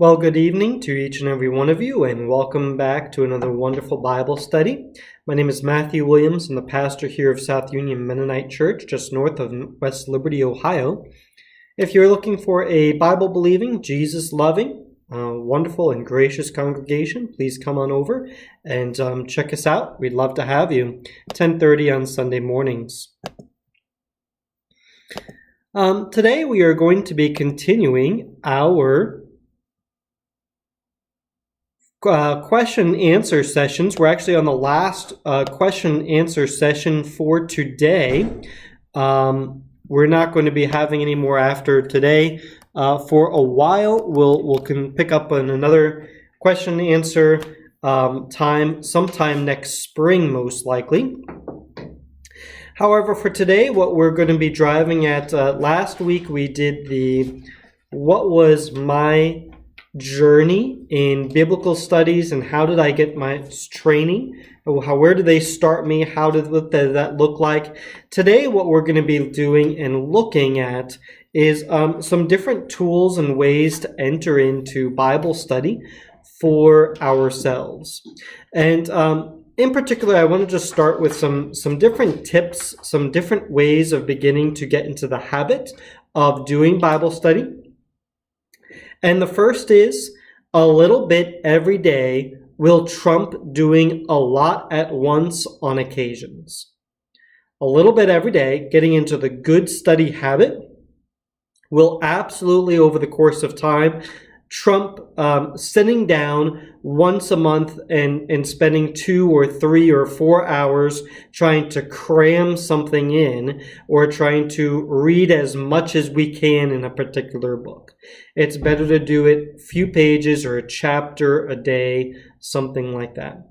Well, good evening to each and every one of you, and welcome back to another wonderful Bible study. My name is Matthew Williams. I'm the pastor here of South Union Mennonite Church, just north of West Liberty, Ohio. If you're looking for a Bible-believing, Jesus-loving, wonderful and gracious congregation, please come on over and check us out. We'd love to have you. 10:30 on Sunday mornings. Today we are going to be continuing our question and answer sessions. We're actually on the last question and answer session for today. We're not going to be having any more after today for a while. We'll can pick up on another question and answer time sometime next spring, most likely. However, for today, what we're going to be driving at, last week we did what was my journey in biblical studies and how did I get my training? Where did they start me? What did that look like? Today, what we're going to be doing and looking at is some different tools and ways to enter into Bible study for ourselves. And in particular, I want to just start with some different tips, some different ways of beginning to get into the habit of doing Bible study. And the first is a little bit every day will trump doing a lot at once on occasions. A little bit every day, getting into the good study habit will absolutely, over the course of time, trump sitting down once a month and spending 2 or 3 or 4 hours trying to cram something in or trying to read as much as we can in a particular book. It's better to do it a few pages or a chapter a day, something like that.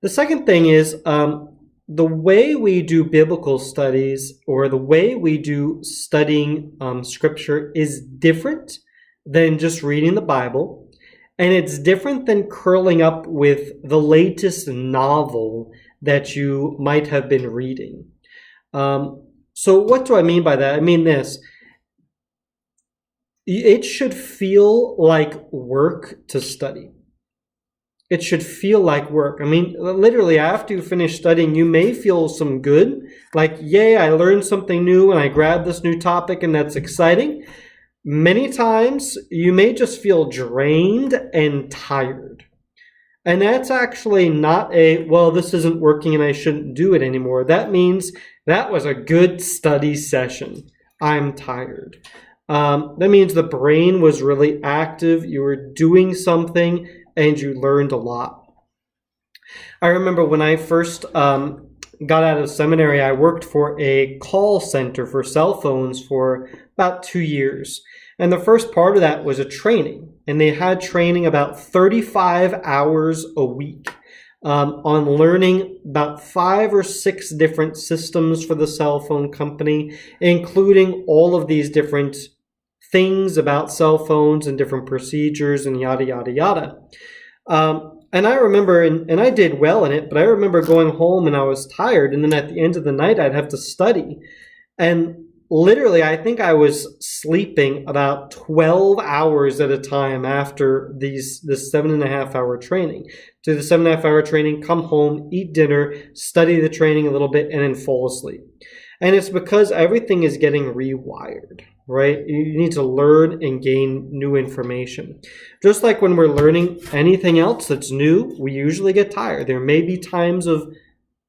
The second thing is the way we do biblical studies or the way we do studying scripture is different than just reading the Bible, and it's different than curling up with the latest novel that you might have been reading. So what do I mean by that? I mean this. It should feel like work to study. It should feel like work. I mean, literally, after you finish studying, you may feel some good, like, yay, I learned something new and I grabbed this new topic and that's exciting. Many times, you may just feel drained and tired. And that's actually not well, this isn't working and I shouldn't do it anymore. That means that was a good study session. I'm tired. That means the brain was really active. You were doing something and you learned a lot. I remember when I first got out of seminary, I worked for a call center for cell phones for about 2 years. And the first part of that was a training. And they had training about 35 hours a week on learning about 5 or 6 different systems for the cell phone company, including all of these different things about cell phones and different procedures and yada, yada, yada. And I remember, and I did well in it, but I remember going home and I was tired. And then at the end of the night, I'd have to study. And literally, I think I was sleeping about 12 hours at a time after this 7.5-hour training. Do the 7.5-hour training, come home, eat dinner, study the training a little bit, and then fall asleep. And it's because everything is getting rewired, right? You need to learn and gain new information. Just like when we're learning anything else that's new, we usually get tired. There may be times of,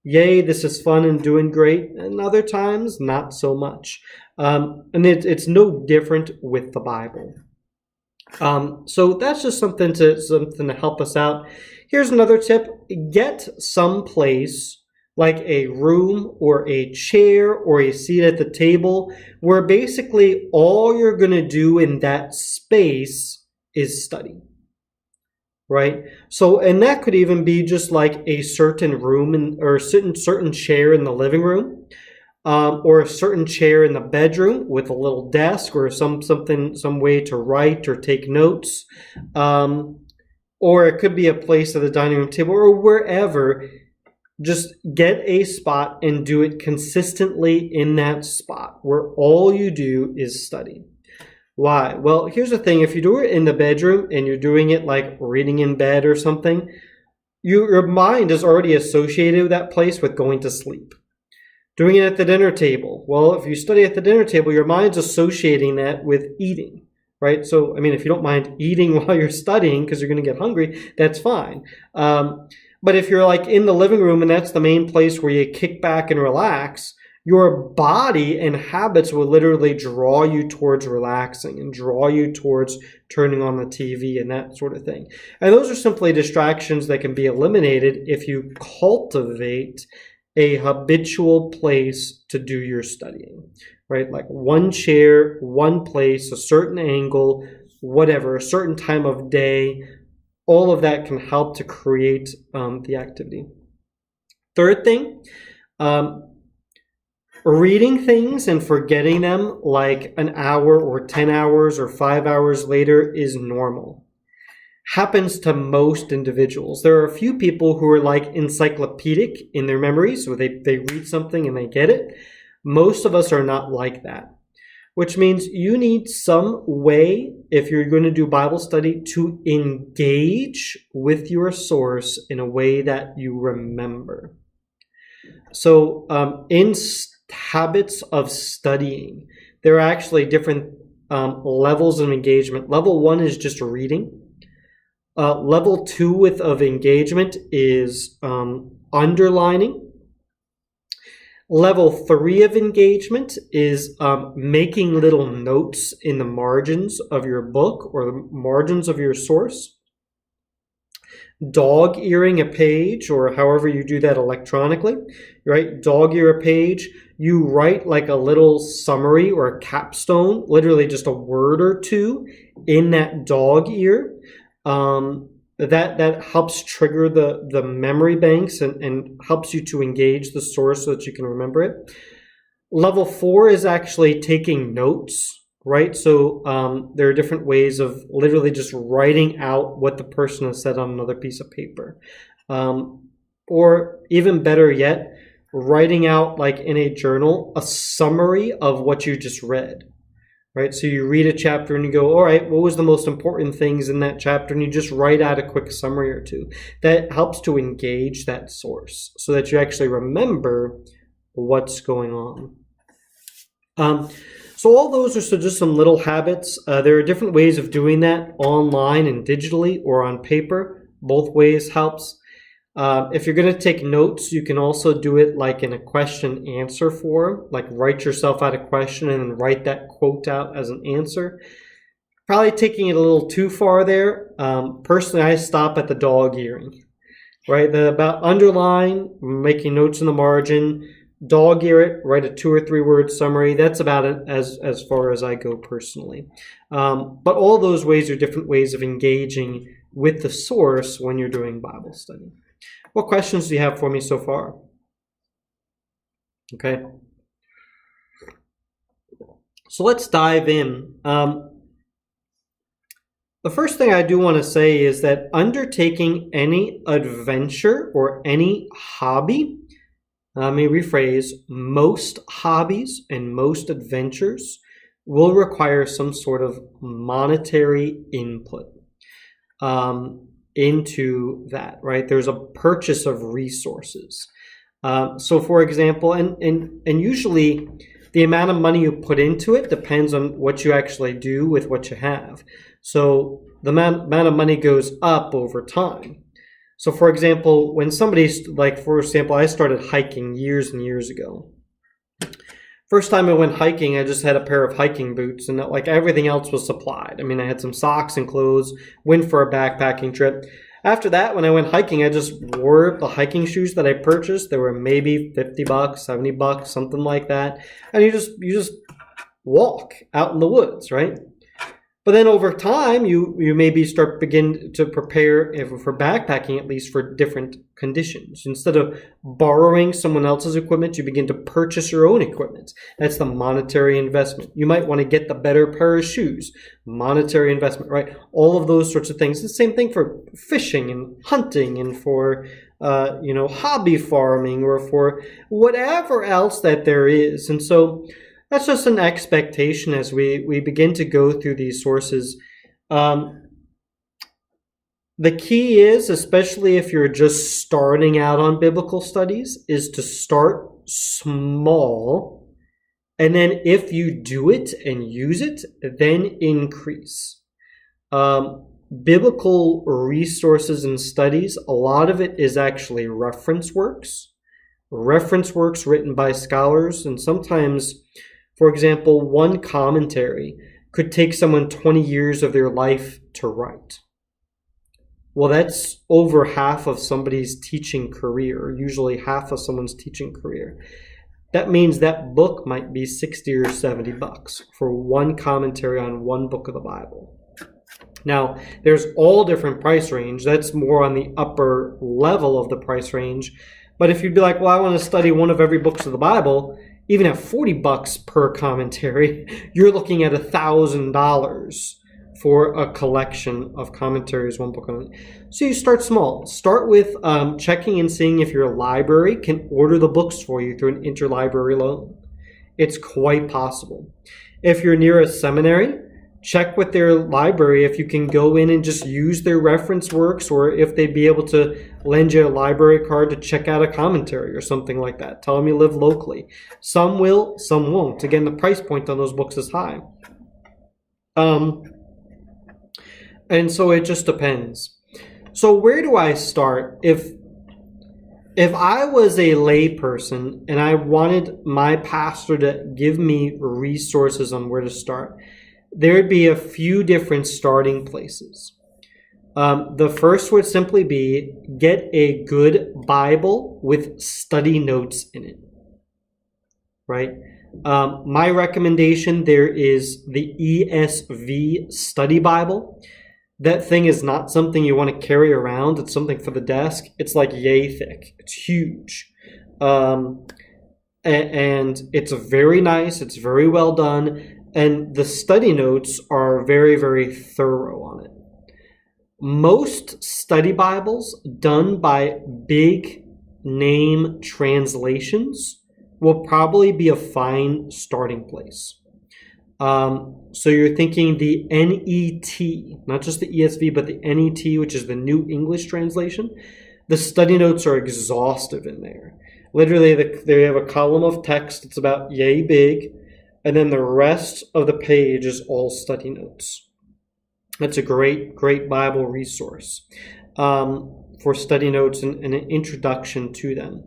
yay, this is fun and doing great, and other times, not so much. And it's no different with the Bible. So that's just something to help us out. Here's another tip. Get some place like a room or a chair or a seat at the table where basically all you're going to do in that space is study. Right? So, and that could even be just like a certain room or a certain chair in the living room, or a certain chair in the bedroom with a little desk or some way to write or take notes. Or it could be a place at the dining room table or wherever. Just get a spot and do it consistently in that spot where all you do is study. Why? Well, here's the thing. If you do it in the bedroom and you're doing it like reading in bed or something, your mind is already associated with that place with going to sleep. Doing it at the dinner table. Well, if you study at the dinner table, your mind's associating that with eating, right? So, I mean, if you don't mind eating while you're studying because you're going to get hungry, that's fine. But if you're like in the living room and that's the main place where you kick back and relax, your body and habits will literally draw you towards relaxing and draw you towards turning on the TV and that sort of thing. And those are simply distractions that can be eliminated if you cultivate a habitual place to do your studying, right? Like one chair, one place, a certain angle, whatever, a certain time of day. All of that can help to create the activity. Third thing, reading things and forgetting them like an hour or 10 hours or 5 hours later is normal. Happens to most individuals. There are a few people who are like encyclopedic in their memories, so they read something and they get it. Most of us are not like that, which means you need some way, if you're going to do Bible study, to engage with your source in a way that you remember. So in habits of studying, there are actually different levels of engagement. Level 1 is just reading. Level 2 of engagement is underlining. Level 3 of engagement is making little notes in the margins of your book or the margins of your source. Dog-earing a page, or however you do that electronically, right? Dog-ear a page. You write like a little summary or a capstone, literally just a word or two in that dog-ear. That helps trigger the memory banks and helps you to engage the source so that you can remember it. Level 4 is actually taking notes, right? So there are different ways of literally just writing out what the person has said on another piece of paper. Or even better yet, writing out like in a journal a summary of what you just read. Right, so you read a chapter and you go, all right, what was the most important things in that chapter? And you just write out a quick summary or two. That helps to engage that source so that you actually remember what's going on. So all those are just some little habits. There are different ways of doing that online and digitally or on paper. Both ways helps. If you're going to take notes, you can also do it like in a question answer form, like write yourself out a question and then write that quote out as an answer. Probably taking it a little too far there. Personally, I stop at the dog earing, right? About underline, making notes in the margin, dog ear it, write a 2 or 3 word summary. That's about it as far as I go personally. But all those ways are different ways of engaging with the source when you're doing Bible study. What questions do you have for me so far? Okay. So let's dive in. The first thing I do want to say is that undertaking any adventure or any hobby, let me rephrase, most hobbies and most adventures will require some sort of monetary input. Into that, right? There's a purchase of resources. So for example, and usually the amount of money you put into it depends on what you actually do with what you have. So the amount of money goes up over time. So for example, when somebody's like, for example, I started hiking years and years ago. First time I went hiking, I just had a pair of hiking boots and like everything else was supplied. I mean, I had some socks and clothes, went for a backpacking trip. After that, when I went hiking, I just wore the hiking shoes that I purchased. They were maybe $50, $70, something like that. And you just walk out in the woods, right? But then over time, you maybe begin to prepare for backpacking, at least for different conditions. Instead of borrowing someone else's equipment, you begin to purchase your own equipment. That's the monetary investment. You might want to get the better pair of shoes. Monetary investment, right? All of those sorts of things. The same thing for fishing and hunting and for hobby farming or for whatever else that there is. And so That's just an expectation as we begin to go through these sources. The key is, especially if you're just starting out on biblical studies, is to start small, and then if you do it and use it, then increase. Biblical resources and studies, a lot of it is actually reference works written by scholars, and sometimes, for example, one commentary could take someone 20 years of their life to write. Well, that's over half of somebody's teaching career, usually half of someone's teaching career. That means that book might be $60 or $70 for one commentary on one book of the Bible. Now, there's all different price range. That's more on the upper level of the price range. But if you'd be like, well, I want to study one of every book of the Bible, even at $40 per commentary, you're looking at $1,000 for a collection of commentaries, one book on it. So you start small. Start with checking and seeing if your library can order the books for you through an interlibrary loan. It's quite possible. If you're near a seminary, check with their library if you can go in and just use their reference works, or if they'd be able to lend you a library card to check out a commentary or something like that. Tell them you live locally. Some will, some won't. Again, the price point on those books is high. And so it just depends. So where do I start? If I was a lay person and I wanted my pastor to give me resources on where to start, there would be a few different starting places. The first would simply be get a good Bible with study notes in it, right? My recommendation there is the ESV Study Bible. That thing is not something you want to carry around. It's something for the desk. It's like yay thick. It's huge. And it's very nice. It's very well done. And the study notes are very, very thorough on it. Most study Bibles done by big name translations will probably be a fine starting place. So you're thinking the NET, not just the ESV, but the NET, which is the New English Translation. The study notes are exhaustive in there. Literally, they have a column of text that's about yay big, and then the rest of the page is all study notes. That's a great, great Bible resource for study notes and an introduction to them.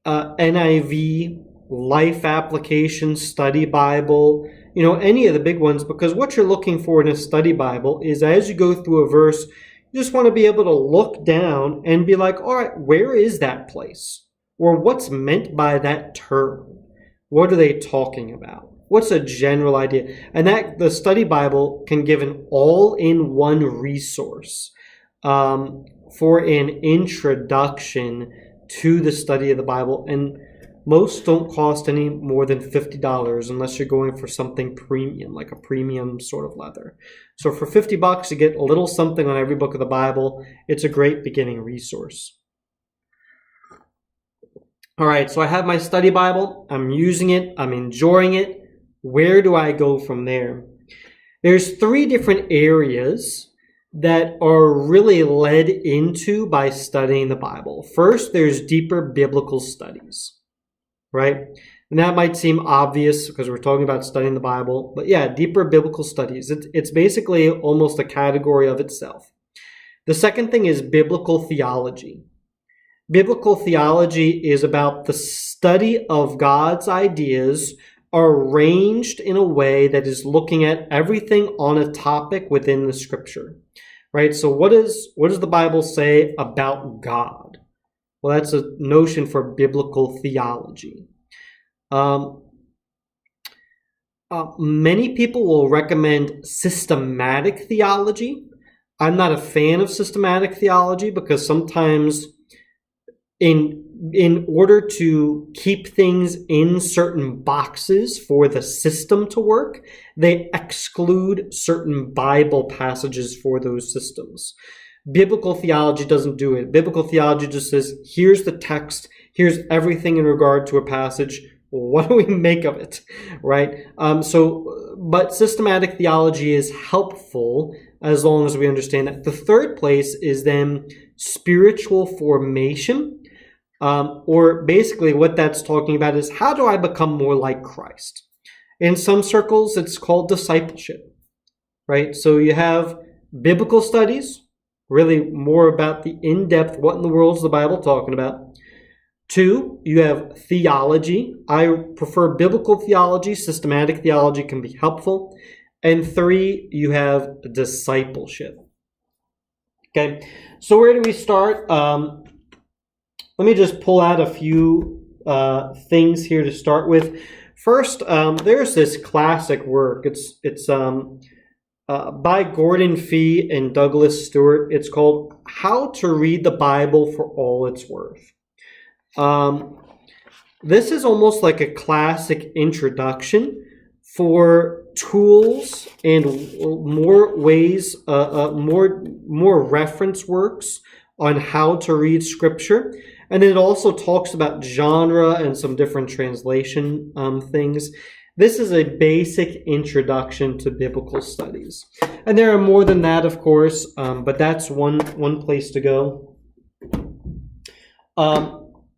NIV, Life Application Study Bible, any of the big ones, because what you're looking for in a study Bible is as you go through a verse, you just want to be able to look down and be like, all right, where is that place? Or what's meant by that term? What are they talking about? What's a general idea? And that the study Bible can give an all-in-one resource for an introduction to the study of the Bible. And most don't cost any more than $50 unless you're going for something premium, like a premium sort of leather. So for $50, you get a little something on every book of the Bible. It's a great beginning resource. All right, so I have my study Bible. I'm using it. I'm enjoying it. Where do I go from there? There's 3 different areas that are really led into by studying the Bible. First, there's deeper biblical studies. Right? And that might seem obvious because we're talking about studying the Bible. But yeah, deeper biblical studies. It's basically almost a category of itself. The second thing is biblical theology. Biblical theology is about the study of God's ideas arranged in a way that is looking at everything on a topic within the Scripture. Right? So what does the Bible say about God? Well, that's a notion for biblical theology. Many people will recommend systematic theology. I'm not a fan of systematic theology because sometimes in order to keep things in certain boxes for the system to work, they exclude certain Bible passages for those systems. Biblical theology doesn't do it. Biblical theology just says, here's the text, here's everything in regard to a passage, what do we make of it, right? But systematic theology is helpful as long as we understand that. The third place is then spiritual formation, or basically what that's talking about is how do I become more like Christ? In some circles, it's called discipleship, right? So you have biblical studies, really more about the in-depth, what in the world is the Bible talking about? 2, you have theology. I prefer biblical theology. Systematic theology can be helpful. And 3, you have discipleship. Okay, so where do we start? Let me just pull out a few things here to start with. First, there's this classic work. It's by Gordon Fee and Douglas Stewart. It's called How to Read the Bible for All It's Worth. This is almost like a classic introduction for tools and more ways, more reference works on how to read Scripture. And it also talks about genre and some different translation things. This is a basic introduction to biblical studies. And there are more than that, of course, but that's one place to go.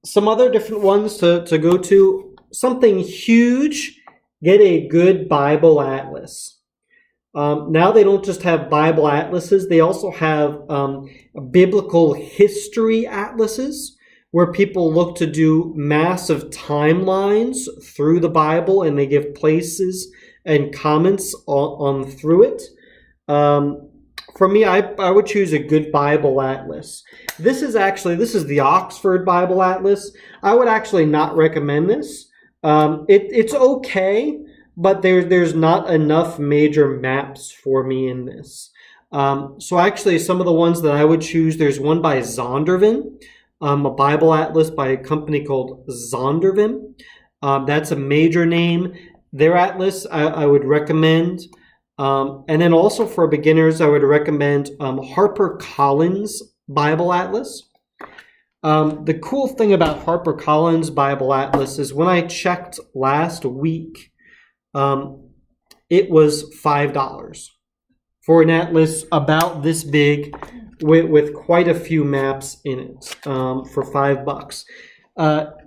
Some other different ones to go to. Something huge, get a good Bible atlas. Now they don't just have Bible atlases, they also have biblical history atlases, where people look to do massive timelines through the Bible and they give places and comments on through it. For me, I would choose a good Bible atlas. This is the Oxford Bible Atlas. I would actually not recommend this. It's okay, but there's not enough major maps for me in this. So actually, some of the ones that I would choose, there's one by Zondervan, a Bible atlas by a company called Zondervan. That's a major name. Their atlas I would recommend. And then also for beginners, I would recommend HarperCollins Bible Atlas. The cool thing about HarperCollins Bible Atlas is when I checked last week, it was $5 for an atlas about this big with quite a few maps in it for $5.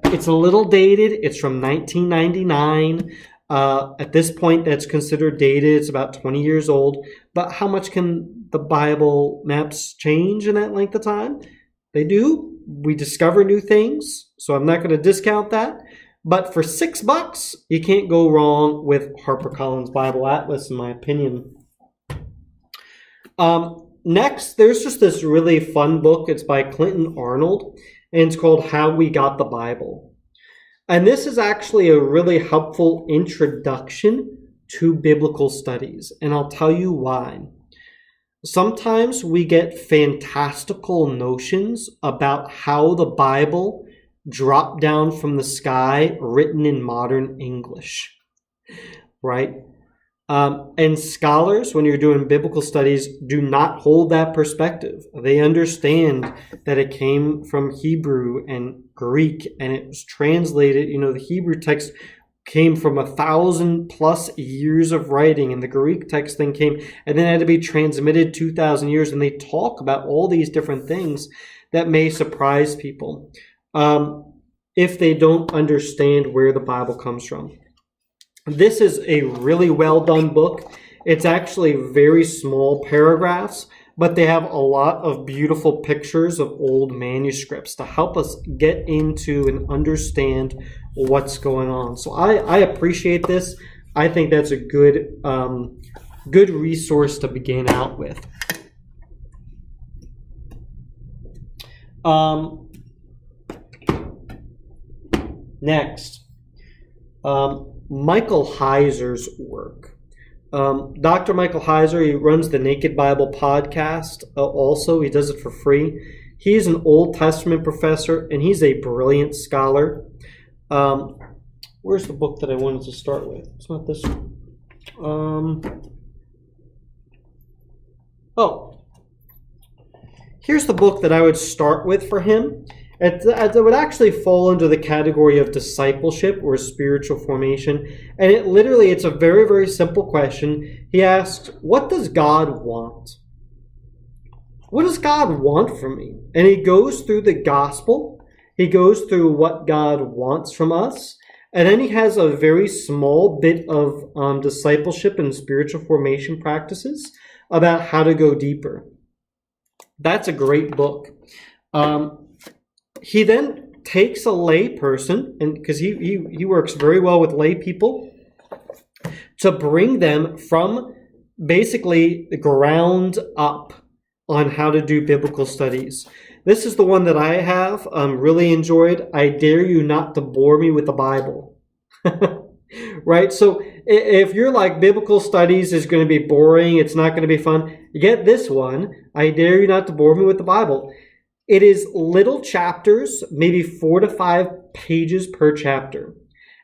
It's a little dated. It's from 1999. At this point, that's considered dated. It's about 20 years old. But how much can the Bible maps change in that length of time? They do. We discover new things, so I'm not going to discount that. But for $6, you can't go wrong with HarperCollins Bible Atlas, in my opinion. Next, there's just this really fun book. It's by Clinton Arnold, and it's called How We Got the Bible. And this is actually a really helpful introduction to biblical studies, and I'll tell you why. Sometimes we get fantastical notions about how the Bible dropped down from the sky, written in modern English, right? And scholars, when you're doing biblical studies, do not hold that perspective. They understand that it came from Hebrew and Greek, and it was translated. The Hebrew text came from 1,000+ years of writing, and the Greek text then came, and then had to be transmitted 2,000 years. And they talk about all these different things that may surprise people if they don't understand where the Bible comes from. This is a really well done book. It's actually very small paragraphs, but they have a lot of beautiful pictures of old manuscripts to help us get into and understand what's going on. So I appreciate this. I think that's a good resource to begin out with. Next. Michael Heiser's work. Dr. Michael Heiser, he runs the Naked Bible podcast also. He does it for free. He's an Old Testament professor, and he's a brilliant scholar. Where's the book that I wanted to start with? It's not this one. Here's the book that I would start with for him. It would actually fall under the category of discipleship or spiritual formation. And it's a very, very simple question. He asks, what does God want? What does God want from me? And he goes through the gospel. He goes through what God wants from us. And then he has a very small bit of discipleship and spiritual formation practices about how to go deeper. That's a great book. He then takes a lay person, and because he works very well with lay people, to bring them from basically the ground up on how to do biblical studies. This is the one that I have really enjoyed. I dare you not to bore me with the Bible. Right? So if you're like biblical studies is going to be boring, it's not going to be fun, you get this one. I dare you not to bore me with the Bible. It is little chapters, maybe 4 to 5 pages per chapter.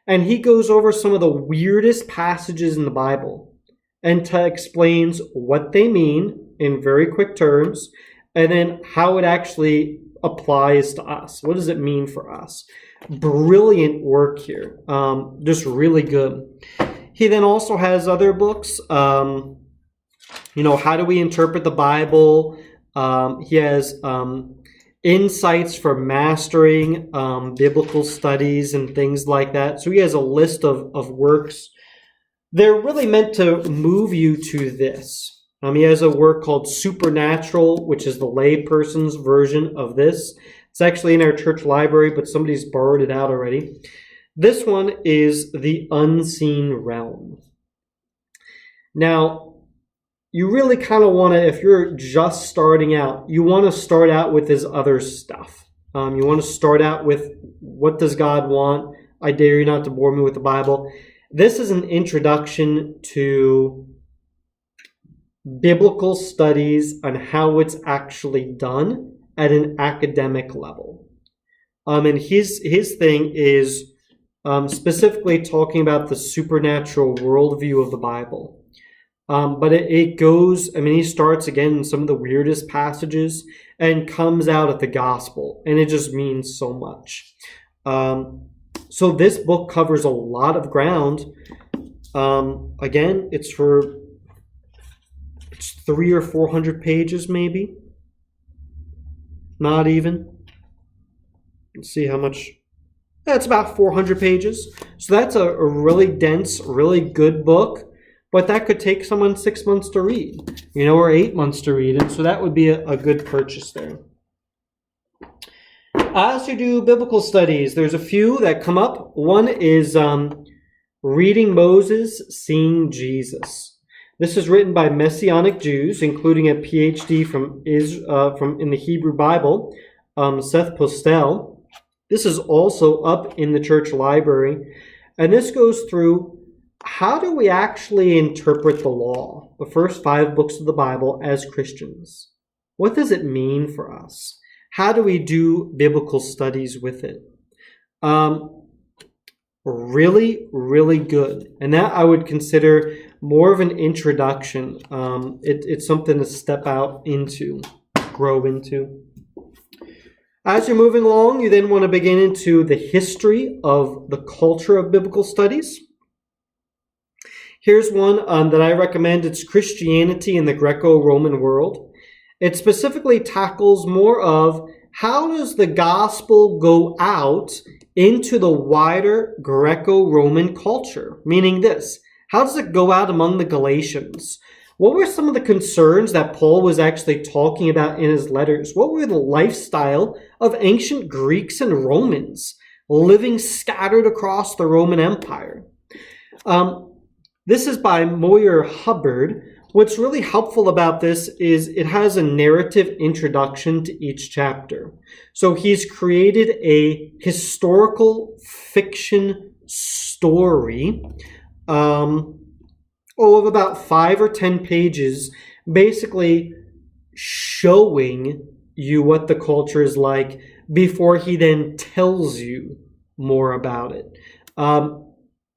And he goes over some of the weirdest passages in the Bible and explains what they mean in very quick terms, and then how it actually applies to us. What does it mean for us? Brilliant work here. Just really good. He then also has other books. How do we interpret the Bible? He has insights for mastering biblical studies and things like that. So he has a list of works. They're really meant to move you to this. He has a work called Supernatural, which is the layperson's version of this. It's actually in our church library, but somebody's borrowed it out already. This one is The Unseen Realm. Now, you really kind of want to, if you're just starting out, you want to start out with his other stuff. You want to start out with, what does God want? I dare you not to bore me with the Bible. This is an introduction to biblical studies on how it's actually done at an academic level. And his thing is specifically talking about the supernatural worldview of the Bible. But it goes, he starts again in some of the weirdest passages and comes out at the gospel, and it just means so much. So this book covers a lot of ground. Again, it's 300 or 400 pages, maybe. Not even. Let's see how much. That's about 400 pages. So that's a really dense, really good book. But that could take someone 6 months to read, or 8 months to read. And so that would be a good purchase there. As you do biblical studies, there's a few that come up. One is Reading Moses, Seeing Jesus. This is written by Messianic Jews, including a PhD from in the Hebrew Bible, Seth Postel. This is also up in the church library. And this goes through, how do we actually interpret the law, the first 5 books of the Bible, as Christians? What does it mean for us? How do we do biblical studies with it? Really, really good. And that I would consider more of an introduction. It's something to step out into, grow into. As you're moving along, you then want to begin into the history of the culture of biblical studies. Here's one that I recommend. It's Christianity in the Greco-Roman world. It specifically tackles more of, how does the gospel go out into the wider Greco-Roman culture? Meaning this, how does it go out among the Galatians? What were some of the concerns that Paul was actually talking about in his letters? What were the lifestyle of ancient Greeks and Romans living scattered across the Roman Empire? This is by Moyer Hubbard. What's really helpful about this is it has a narrative introduction to each chapter. So he's created a historical fiction story of about 5 or 10 pages, basically showing you what the culture is like before he then tells you more about it.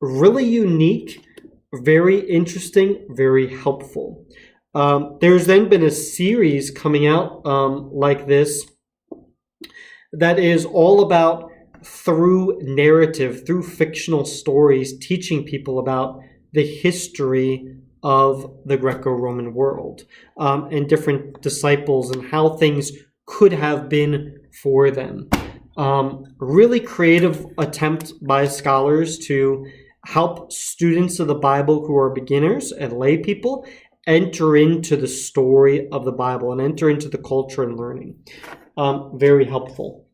Really unique. Very interesting, very helpful. There's then been a series coming out like this that is all about, through narrative, through fictional stories, teaching people about the history of the Greco-Roman world, and different disciples and how things could have been for them. Really creative attempt by scholars to help students of the Bible who are beginners and lay people enter into the story of the Bible and enter into the culture and learning. Very helpful.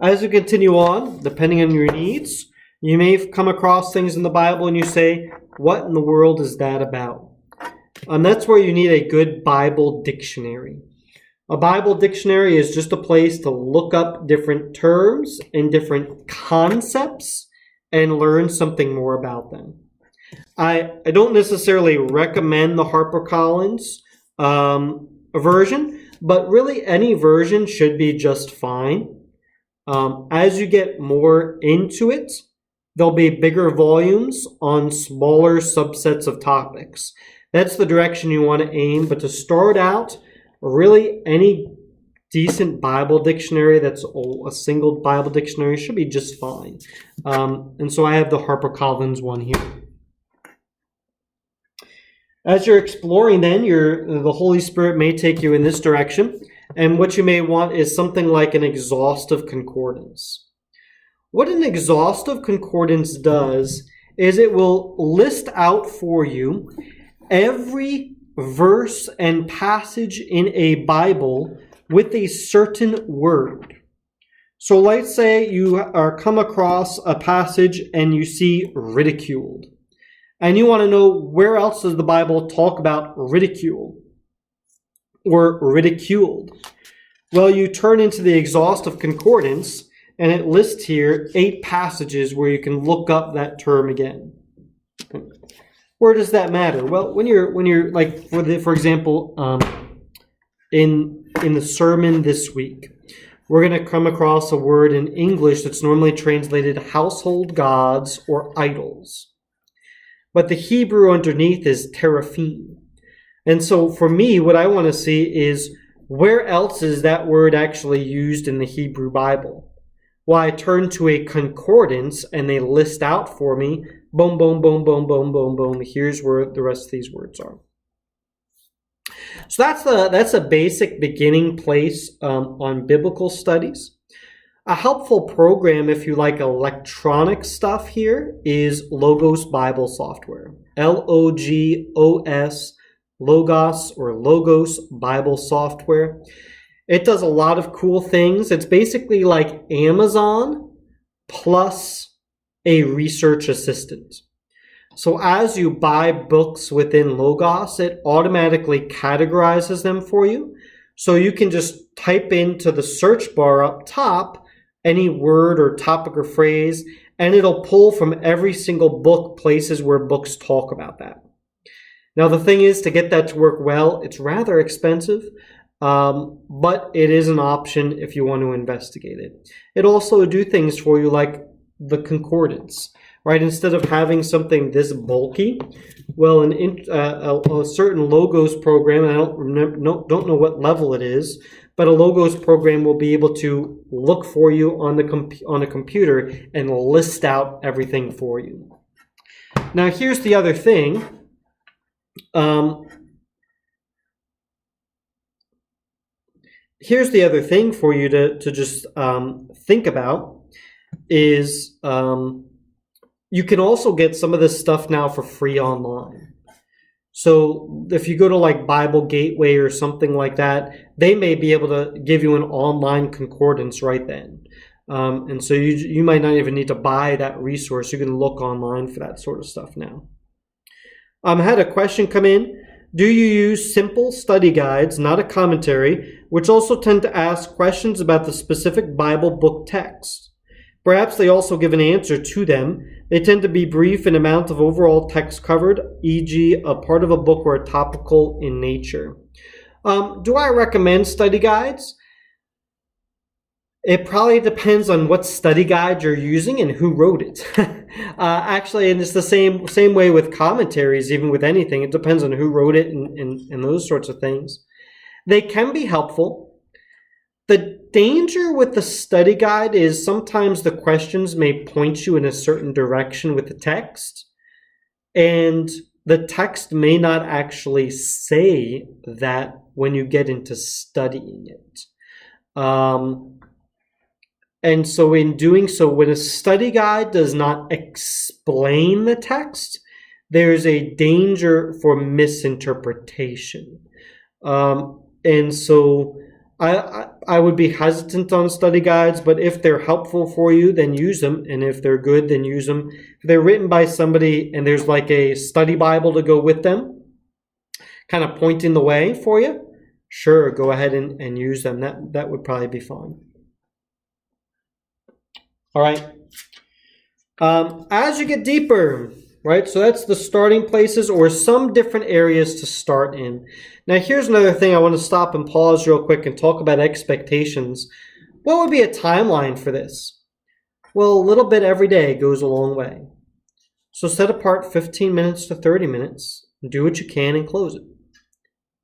As you continue on, depending on your needs, you may come across things in the Bible and you say, what in the world is that about? That's where you need a good Bible dictionary. A Bible dictionary is just a place to look up different terms and different concepts and learn something more about them. I don't necessarily recommend the HarperCollins version, but really any version should be just fine. As you get more into it, there'll be bigger volumes on smaller subsets of topics. That's the direction you want to aim, but to start out, really any decent Bible dictionary that's a single Bible dictionary should be just fine. And so I have the HarperCollins one here. As you're exploring then, the Holy Spirit may take you in this direction, and what you may want is something like an exhaustive concordance. What an exhaustive concordance does is it will list out for you every verse and passage in a Bible with a certain word. So let's say you are come across a passage and you see ridiculed. And you want to know, where else does the Bible talk about ridicule or ridiculed? Well, you turn into the Exhaustive Concordance, and it lists here 8 passages where you can look up that term again. Where does that matter? Well, when you're like, for example, in the sermon this week, we're going to come across a word in English that's normally translated household gods or idols. But the Hebrew underneath is teraphim. And so for me, what I want to see is, where else is that word actually used in the Hebrew Bible? Well, I turn to a concordance and they list out for me, boom, boom, boom, boom, boom, boom, boom. Here's where the rest of these words are. So that's a basic beginning place on biblical studies. A helpful program, if you like electronic stuff here, is Logos Bible Software. Logos, Logos or Logos Bible Software. It does a lot of cool things. It's basically like Amazon plus a research assistant. So as you buy books within Logos, it automatically categorizes them for you. So you can just type into the search bar up top any word or topic or phrase, and it'll pull from every single book places where books talk about that. Now, the thing is, to get that to work well, it's rather expensive, but it is an option if you want to investigate it. It also do things for you like the concordance, right? Instead of having something this bulky, well, a certain Logos program, I don't know what level it is, but a Logos program will be able to look for you on a computer and list out everything for you. Now, here's the other thing. Here's the other thing for you to just think about is you can also get some of this stuff now for free online. So if you go to like Bible Gateway or something like that, they may be able to give you an online concordance right then. And so you might not even need to buy that resource. You can look online for that sort of stuff now. I had a question come in. Do you use simple study guides, not a commentary, which also tend to ask questions about the specific Bible book text? Perhaps they also give an answer to them. They tend to be brief in amount of overall text covered, e.g. a part of a book or a topical in nature. Do I recommend study guides? It probably depends on what study guide you're using and who wrote it. Actually, and it's the same way with commentaries, even with anything. It depends on who wrote it and those sorts of things. They can be helpful. The danger with the study guide is sometimes the questions may point you in a certain direction with the text, and the text may not actually say that when you get into studying it. And so in doing so, when a study guide does not explain the text, there's a danger for misinterpretation. And so I would be hesitant on study guides, but if they're helpful for you, then use them. And if they're good, then use them. If they're written by somebody and there's like a study Bible to go with them, kind of pointing the way for you, sure, go ahead and use them. That would probably be fine. All right. As you get deeper, right? So that's the starting places or some different areas to start in. Now, here's another thing I want to stop and pause real quick and talk about expectations. What would be a timeline for this? Well, a little bit every day goes a long way. So set apart 15 minutes to 30 minutes. Do what you can and close it.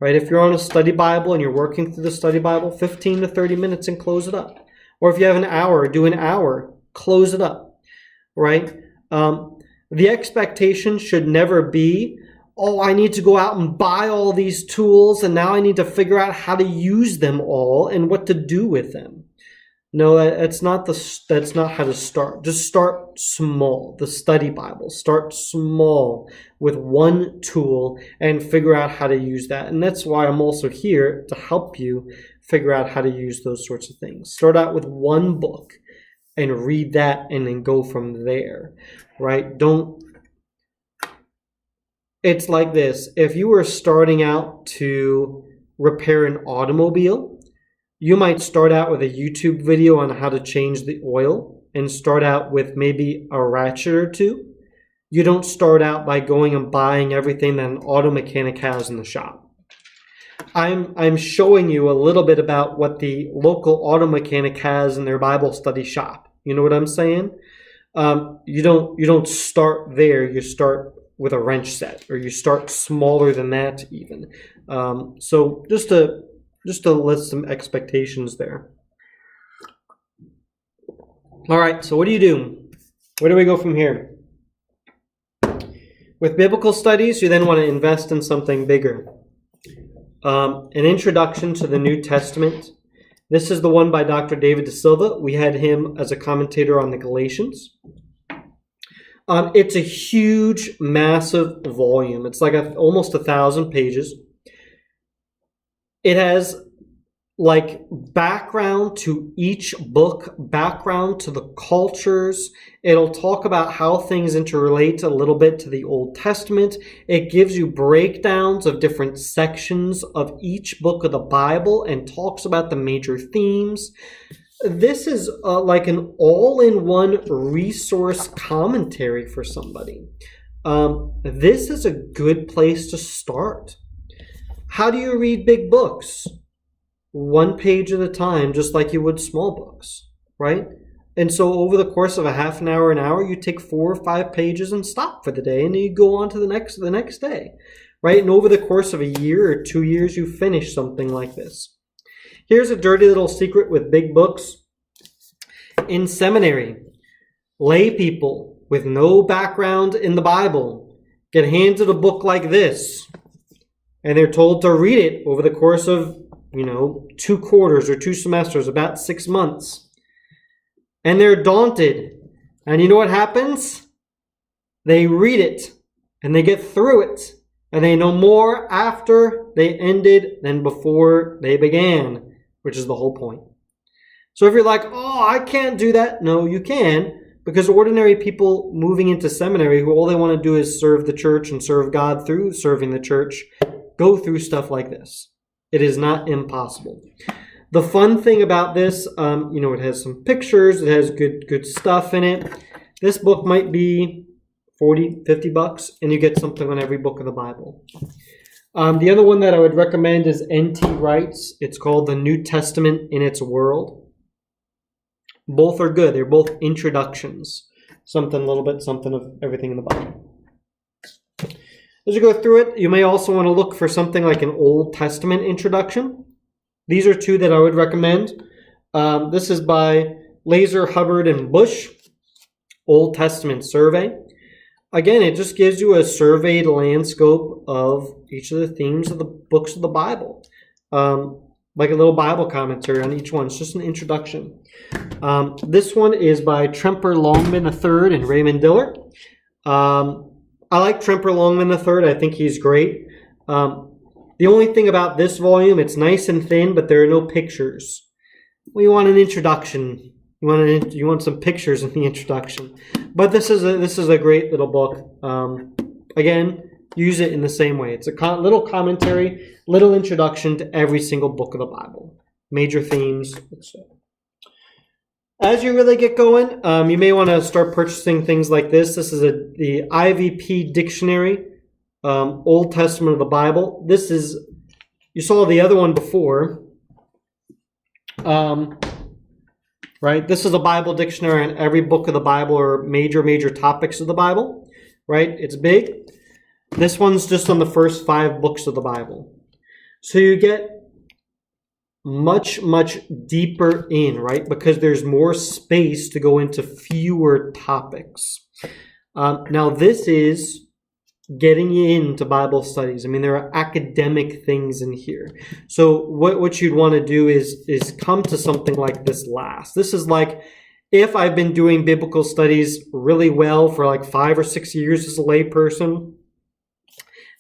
Right? If you're on a study Bible and you're working through the study Bible, 15 to 30 minutes and close it up. Or if you have an hour, do an hour. Close it up, right? The expectation should never be, oh, I need to go out and buy all these tools and now I need to figure out how to use them all and what to do with them. No, that's not how to start. Just start small. The study Bible. Start small with one tool and figure out how to use that. And that's why I'm also here to help you figure out how to use those sorts of things. Start out with one book and read that and then go from there, right? It's like this. If you were starting out to repair an automobile, you might start out with a YouTube video on how to change the oil and start out with maybe a ratchet or two. You don't start out by going and buying everything that an auto mechanic has in the shop. I'm showing you a little bit about what the local auto mechanic has in their Bible study shop. You know what I'm saying? You don't start there. You start with a wrench set, or you start smaller than that even. So just to list some expectations there. All right. So what do you do? Where do we go from here? With biblical studies, you then want to invest in something bigger. An introduction to the New Testament. This is the one by Dr. David De Silva. We had him as a commentator on the Galatians. It's a huge, massive volume. It's like almost 1,000 pages. It has like background to each book, background to the cultures. It'll talk about how things interrelate a little bit to the Old Testament. It gives you breakdowns of different sections of each book of the Bible and talks about the major themes. This is like an all-in-one resource commentary for somebody. This is a good place to start. How do you read big books? One page at a time, just like you would small books, right? And so over the course of a half an hour, you take 4 or 5 pages and stop for the day, and then you go on to the next day, right? And over the course of a year or 2 years, you finish something like this. Here's a dirty little secret with big books. In seminary, lay people with no background in the Bible get handed a book like this, and they're told to read it over the course of 2 quarters or 2 semesters, about 6 months. And they're daunted. And you know what happens? They read it and they get through it. And they know more after they ended than before they began, which is the whole point. So if you're like, oh, I can't do that. No, you can. Because ordinary people moving into seminary who all they want to do is serve the church and serve God through serving the church go through stuff like this. It is not impossible. The fun thing about this, it has some pictures. It has good stuff in it. This book might be $40, $50, and you get something on every book of the Bible. The other one that I would recommend is N.T. Wright's. It's called The New Testament in Its World. Both are good. They're both introductions. Something of everything in the Bible. As you go through it, you may also want to look for something like an Old Testament introduction. These are 2 that I would recommend. This is by Laser, Hubbard, and Bush, Old Testament Survey. Again, it just gives you a surveyed landscape of each of the themes of the books of the Bible. Like a little Bible commentary on each one. It's just an introduction. This one is by Tremper Longman III and Raymond Diller. I like Tremper Longman III. I think he's great. The only thing about this volume, it's nice and thin, but there are no pictures. We want an introduction. You want some pictures in the introduction. But this is a great little book. Again, use it in the same way. It's a little commentary, little introduction to every single book of the Bible. Major themes. As you really get going, you may want to start purchasing things like this. This is the IVP Dictionary, Old Testament of the Bible. This is, you saw the other one before. Right? This is a Bible dictionary on every book of the Bible or major topics of the Bible. Right? It's big. This one's just on the first 5 books of the Bible. So you get much deeper in, right? Because there's more space to go into fewer topics. Now this is getting you into Bible studies. I mean, there are academic things in here. So what you'd want to do is come to something like this last. This is like, if I've been doing biblical studies really well for like 5 or 6 years as a layperson,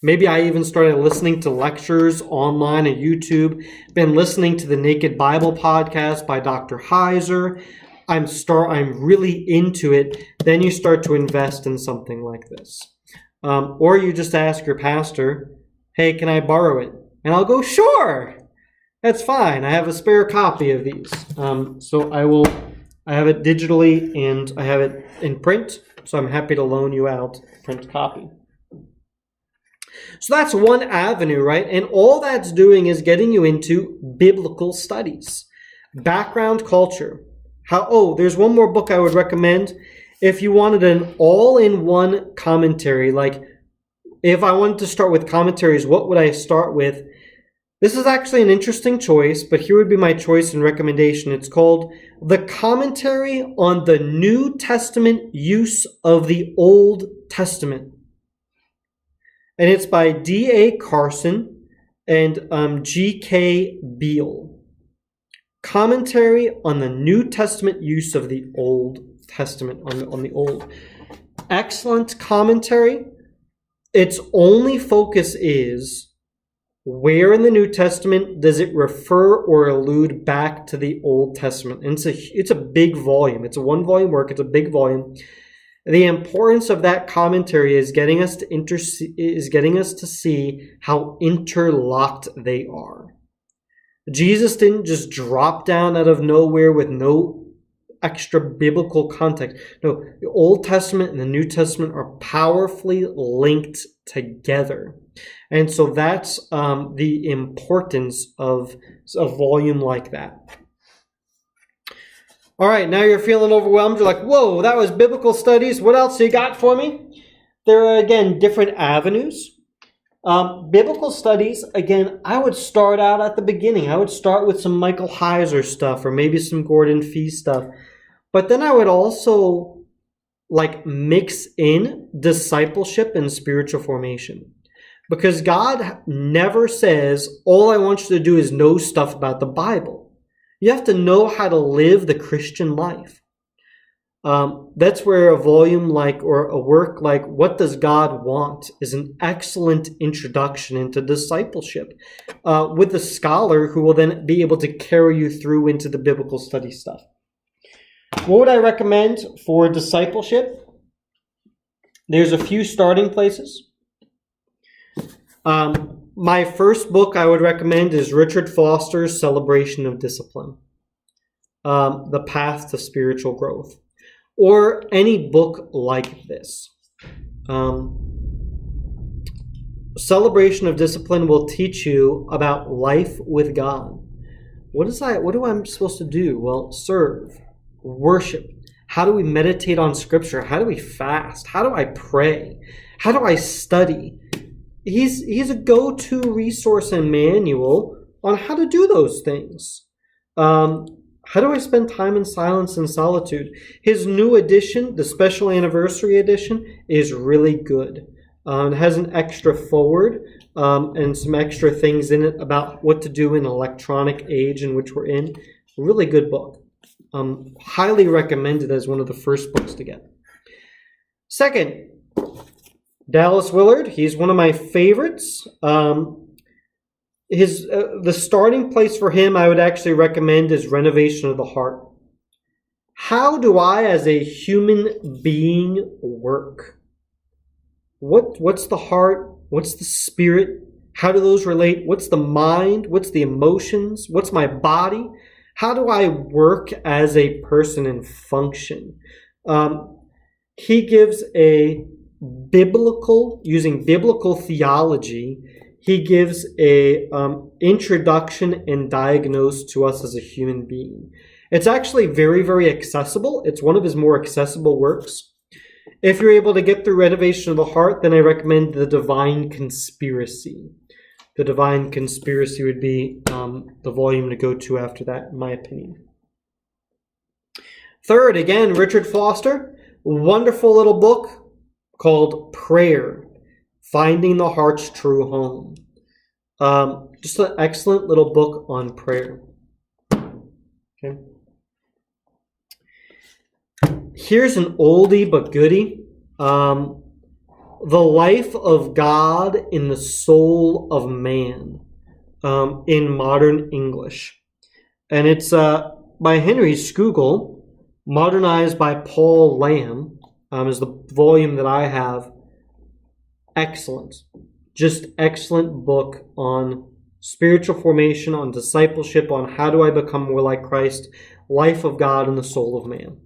maybe I even started listening to lectures online on YouTube, been listening to the Naked Bible podcast by Dr. Heiser. I'm really into it. Then you start to invest in something like this. Or you just ask your pastor, hey, can I borrow it? And I'll go, sure, that's fine. I have a spare copy of these. So I have it digitally and I have it in print. So I'm happy to loan you out a print copy. So that's one avenue, right? And all that's doing is getting you into biblical studies, background culture. There's one more book I would recommend. If you wanted an all-in-one commentary, like if I wanted to start with commentaries, what would I start with? This is actually an interesting choice, but here would be my choice and recommendation. It's called The Commentary on the New Testament Use of the Old Testament. And it's by D.A. Carson and G.K. Beale. Commentary on the New Testament use of the Old Testament, on the Old. Excellent commentary. Its only focus is, where in the New Testament does it refer or allude back to the Old Testament? And it's a big volume. It's a 1-volume work. It's a big volume. The importance of that commentary is getting us to see how interlocked they are. Jesus didn't just drop down out of nowhere with no extra biblical context. No, the Old Testament and the New Testament are powerfully linked together. And so that's the importance of a volume like that. All right, now you're feeling overwhelmed. You're like, whoa, that was biblical studies. What else you got for me? There are, again, different avenues. Biblical studies, again, I would start out at the beginning. I would start with some Michael Heiser stuff or maybe some Gordon Fee stuff. But then I would also mix in discipleship and spiritual formation. Because God never says, all I want you to do is know stuff about the Bible. You have to know how to live the Christian life. That's where a volume or a work like What Does God Want is an excellent introduction into discipleship with a scholar who will then be able to carry you through into the biblical study stuff. What would I recommend for discipleship? There's a few starting places. My first book I would recommend is Richard Foster's Celebration of Discipline, The Path to Spiritual Growth, or any book like this. Celebration of Discipline will teach you about life with God. What do I supposed to do? Well, serve, worship. How do we meditate on Scripture? How do we fast? How do I pray? How do I study? He's a go-to resource and manual on how to do those things. How How do I spend time in silence and solitude? His new edition, the special anniversary edition, is really good. It has an extra forward and some extra things in it about what to do in an electronic age in which we're in. Really good book. Highly recommended as one of the first books to get. Second, Dallas Willard. He's one of my favorites. The starting place for him, I would actually recommend, is Renovation of the Heart. How do I, as a human being, work? What's the heart? What's the spirit? How do those relate? What's the mind? What's the emotions? What's my body? How do I work as a person and function? He gives using biblical theology, he gives a introduction and diagnose to us as a human being. It's actually very, very accessible. It's one of his more accessible works. If you're able to get through Renovation of the Heart, then I recommend The Divine Conspiracy. The Divine Conspiracy would be the volume to go to after that, in my opinion. Third, again, Richard Foster. Wonderful little book called Prayer, Finding the Heart's True Home. Just an excellent little book on prayer. Okay. Here's an oldie but goodie. The Life of God in the Soul of Man in Modern English. And it's by Henry Scougal, modernized by Paul Lamb, is the volume that I have. Excellent. Just excellent book on spiritual formation, on discipleship, on how do I become more like Christ, life of God in the soul of man.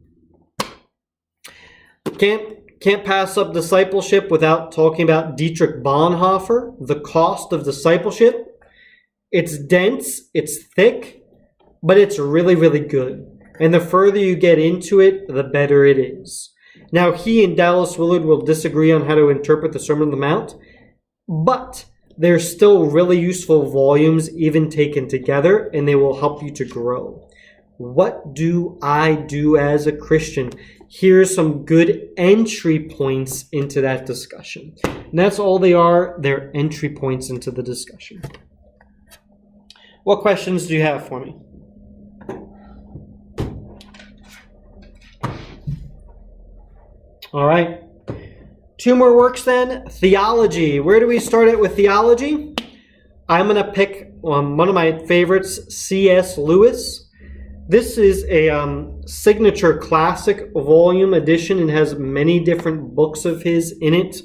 Can't pass up discipleship without talking about Dietrich Bonhoeffer, The Cost of Discipleship. It's dense, it's thick, but it's really, really good. And the further you get into it, the better it is. Now, he and Dallas Willard will disagree on how to interpret the Sermon on the Mount, but they're still really useful volumes, even taken together, and they will help you to grow. What do I do as a Christian? Here's some good entry points into that discussion. And that's all they are. They're entry points into the discussion. What questions do you have for me? All right. 2 more works then. Theology. Where do we start at with theology? I'm going to pick one of my favorites, C.S. Lewis. This is a signature classic volume edition and has many different books of his in it.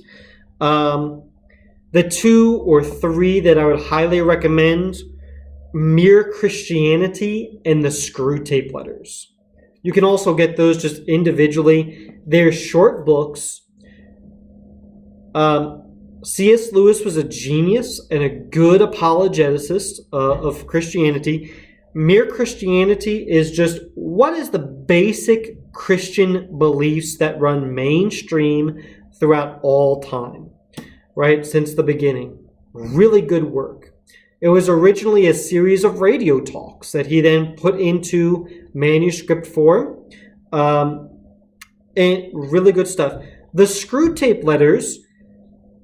The 2 or 3 that I would highly recommend, Mere Christianity and the Screw Tape Letters. You can also get those just individually. They're short books. C.S. Lewis was a genius and a good apologeticist of Christianity. Mere Christianity is just what is the basic Christian beliefs that run mainstream throughout all time, right? Since the beginning. Really good work. It was originally a series of radio talks that he then put into manuscript form. And really good stuff. The Screw Tape Letters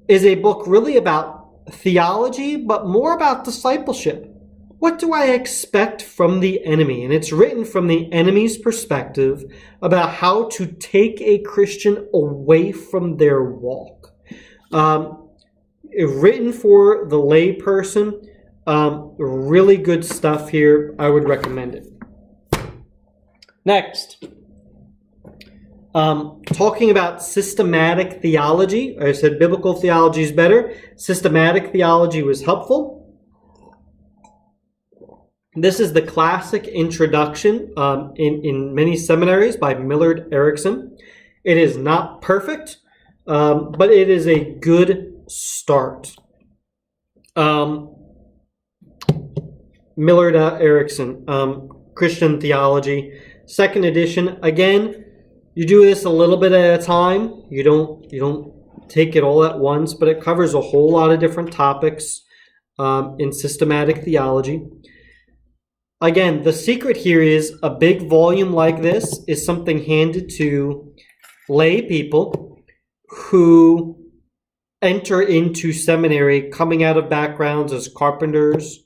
is a book really about theology, but more about discipleship. What do I expect from the enemy? And it's written from the enemy's perspective about how to take a Christian away from their walk. Written for the lay person. Really good stuff here. I would recommend it. Next. Talking about systematic theology. I said biblical theology is better. Systematic theology was helpful. This is the classic introduction in many seminaries by Millard Erickson. It is not perfect, but it is a good start. Millard Erickson, Christian Theology, 2nd edition. Again, you do this a little bit at a time. You don't take it all at once, but it covers a whole lot of different topics in systematic theology. again, the secret here is a big volume like this is something handed to lay people who enter into seminary coming out of backgrounds as carpenters,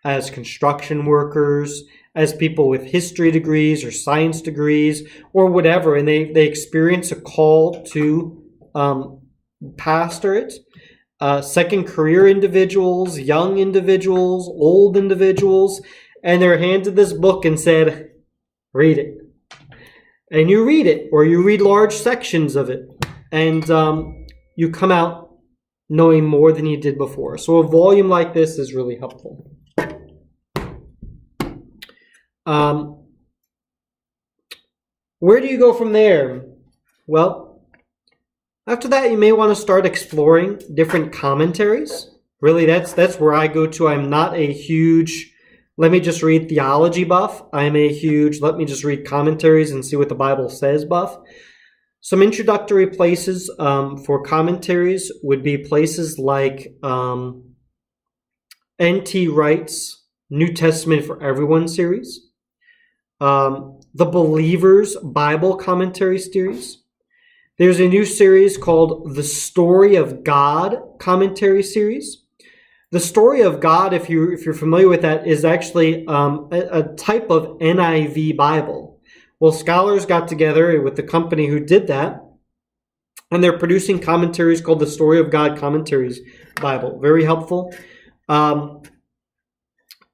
as construction workers, as people with history degrees or science degrees or whatever, and they experience a call to pastorate. Second career individuals, young individuals, old individuals, and they're handed this book and said, read it. And you read it, or you read large sections of it, and you come out knowing more than you did before. So a volume like this is really helpful. Where do you go from there? Well, after that, you may want to start exploring different commentaries. Really, that's where I go to. I'm not a huge, let me just read theology buff. I'm a huge, let me just read commentaries and see what the Bible says buff. Some introductory places for commentaries would be places like N.T. Wright's New Testament for Everyone series, the Believer's Bible Commentary series. There's a new series called The Story of God Commentary series. The Story of God, if you're familiar with that, is actually a type of NIV Bible. Well, scholars got together with the company who did that, and they're producing commentaries called the Story of God Commentaries Bible. Very helpful.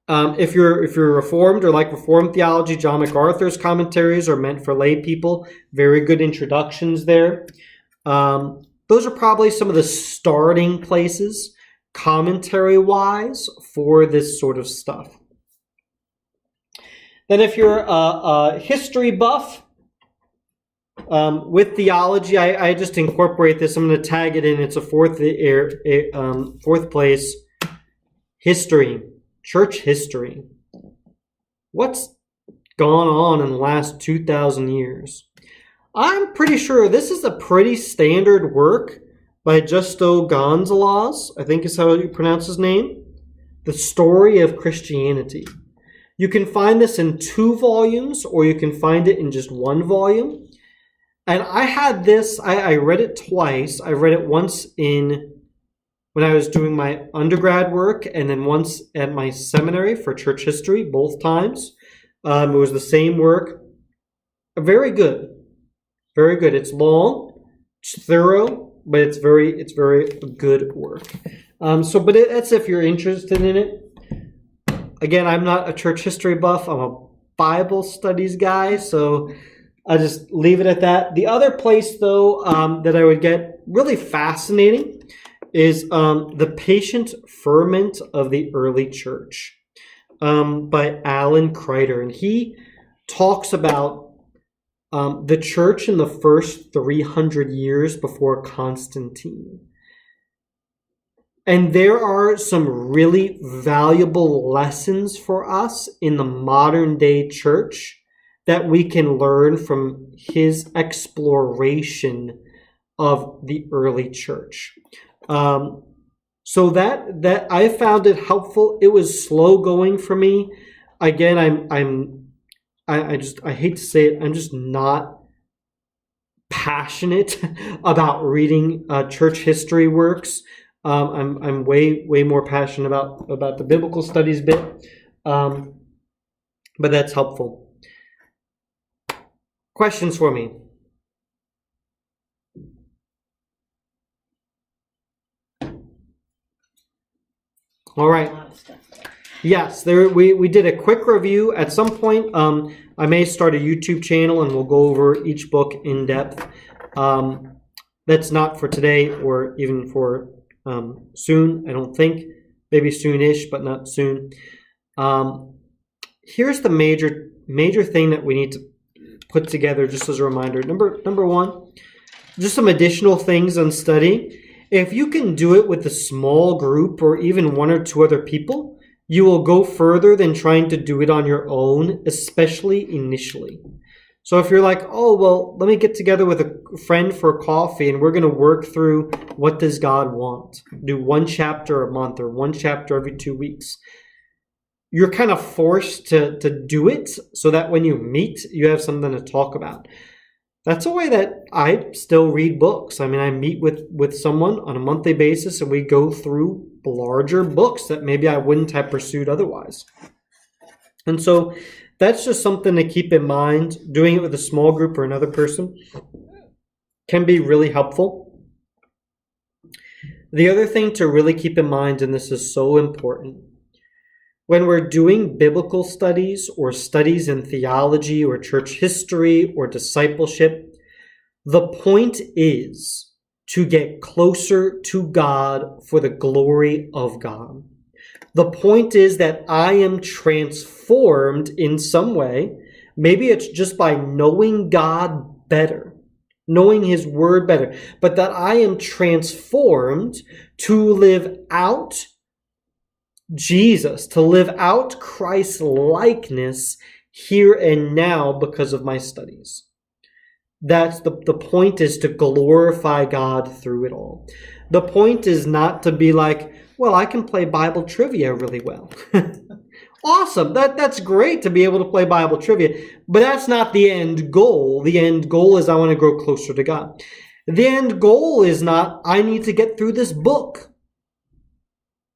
If you're Reformed or like Reformed theology, John MacArthur's commentaries are meant for lay people. Very good introductions there. Those are probably some of the starting places, commentary-wise, for this sort of stuff. Then if you're a history buff with theology, I just incorporate this. I'm going to tag it in. It's a fourth place. History. Church history. What's gone on in the last 2,000 years? I'm pretty sure this is a pretty standard work by Justo Gonzalez, I think is how you pronounce his name. The Story of Christianity. You can find this in 2 volumes, or you can find it in just 1 volume. And I had this, I read it twice. I read it once when I was doing my undergrad work, and then once at my seminary for church history, both times. It was the same work. Very good. Very good. It's long, it's thorough, but it's very good work. But that's if you're interested in it. Again, I'm not a church history buff. I'm a Bible studies guy, so I'll just leave it at that. The other place, though, that I would get really fascinating is The Patient Ferment of the Early Church by Alan Kreider. And he talks about the church in the first 300 years before Constantine. And there are some really valuable lessons for us in the modern day church that we can learn from his exploration of the early church. So that I found it helpful. It was slow going for me. Again, I hate to say it, I'm just not passionate about reading church history works. I'm way more passionate about the biblical studies bit, but that's helpful. Questions for me? All right. Yes, we did a quick review. At some point, I may start a YouTube channel and we'll go over each book in depth. That's not for today or even for soon, I don't think. Maybe soonish, but not soon. Here's the major thing that we need to put together just as a reminder. Number 1, just some additional things on studying. If you can do it with a small group or even 1 or 2 other people, you will go further than trying to do it on your own, especially initially. So if you're like, oh, well, let me get together with a friend for coffee and we're going to work through what does God want? Do 1 chapter a month or 1 chapter every 2 weeks. you're kind of forced to do it so that when you meet, you have something to talk about. That's a way that I still read books. I mean, I meet with someone on a monthly basis and we go through larger books that maybe I wouldn't have pursued otherwise. And so that's just something to keep in mind. Doing it with a small group or another person can be really helpful. The other thing to really keep in mind, and this is so important, when we're doing biblical studies or studies in theology or church history or discipleship, the point is to get closer to God for the glory of God. The point is that I am transformed in some way. Maybe it's just by knowing God better, knowing His Word better, but that I am transformed to live out Jesus, to live out Christ's likeness here and now because of my studies. That's the point, is to glorify God through it all. The point is not to be like, well, I can play Bible trivia really well. Awesome. That's great to be able to play Bible trivia, but that's not the end goal. The end goal is I want to grow closer to God. The end goal is not, I need to get through this book.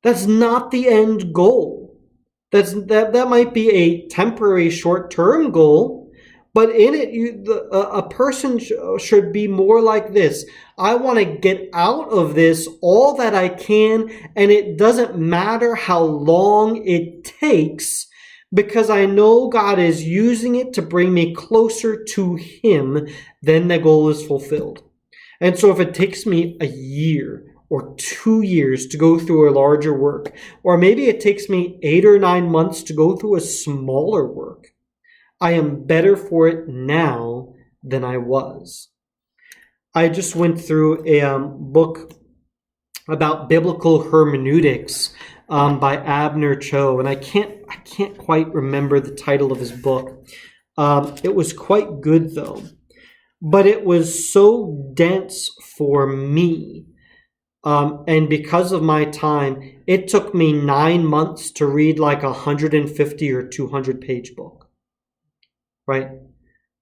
That's not the end goal. That might be a temporary short-term goal, but in it, a person should be more like this. I want to get out of this all that I can, and it doesn't matter how long it takes, because I know God is using it to bring me closer to Him. Then the goal is fulfilled. And so if it takes me a year or 2 years to go through a larger work, or maybe it takes me 8 or 9 months to go through a smaller work, I am better for it now than I was. I just went through a book about biblical hermeneutics by Abner Cho, and I can't quite remember the title of his book. It was quite good though, but it was so dense for me. And because of my time, it took me 9 months to read like a 150 or 200 page book. Right?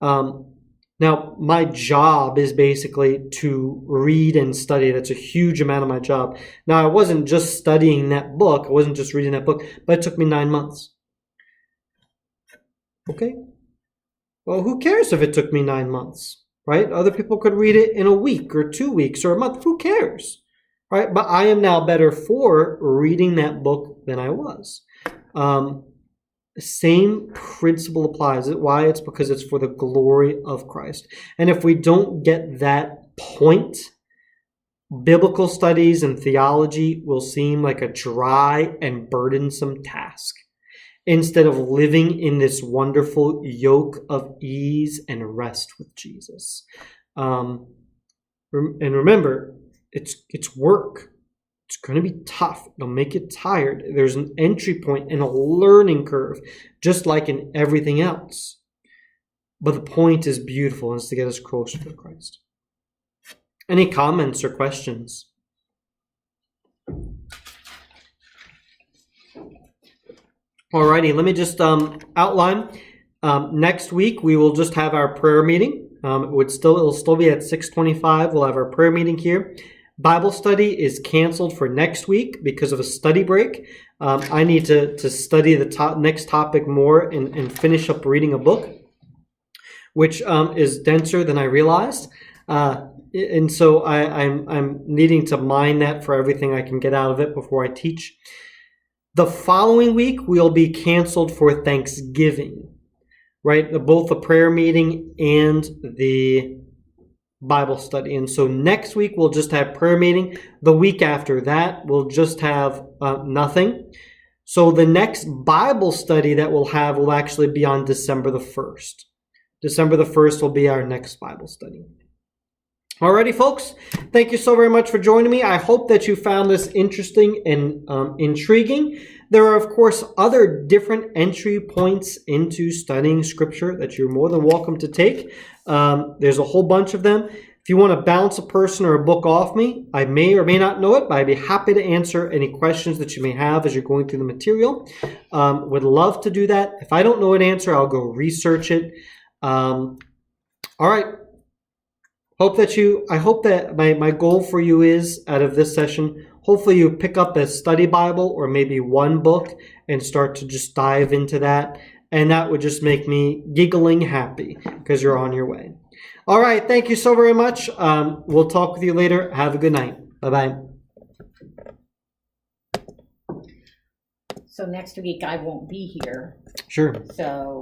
Now, my job is basically to read and study. That's a huge amount of my job. Now, I wasn't just studying that book. I wasn't just reading that book, but it took me 9 months. Okay? Well, who cares if it took me 9 months? Right? Other people could read it in a week or 2 weeks or a month. Who cares? Right? But I am now better for reading that book than I was. Same principle applies. Why? It's because it's for the glory of Christ. And if we don't get that point, biblical studies and theology will seem like a dry and burdensome task, instead of living in this wonderful yoke of ease and rest with Jesus. And remember, it's work. It's going to be tough. It'll make you tired. There's an entry point and a learning curve, just like in everything else. But the point is beautiful, and it's to get us closer to Christ. Any comments or questions? Alrighty, let me just outline. Next week, we will just have our prayer meeting. It'll still be at 6:25. We'll have our prayer meeting here. Bible study is canceled for next week because of a study break. I need to study the next topic more and finish up reading a book, which is denser than I realized. And so I'm needing to mine that for everything I can get out of it before I teach. The following week, we'll be canceled for Thanksgiving, right? Both the prayer meeting and the Bible study. And so next week we'll just have prayer meeting. The week after that we'll just have nothing. So the next Bible study that we'll have will actually be on December the 1st. December the 1st will be our next Bible study. Alrighty, folks. Thank you so very much for joining me. I hope that you found this interesting and intriguing. There are, of course, other different entry points into studying Scripture that you're more than welcome to take. There's a whole bunch of them. If you want to bounce a person or a book off me, I may or may not know it, but I'd be happy to answer any questions that you may have as you're going through the material. Would love to do that. If I don't know an answer, I'll go research it. All right. I hope that my goal for you is, out of this session, hopefully you pick up a study Bible or maybe one book and start to just dive into that. And that would just make me giggling happy because you're on your way. All right. Thank you so very much. We'll talk with you later. Have a good night. Bye-bye. So next week I won't be here. Sure. So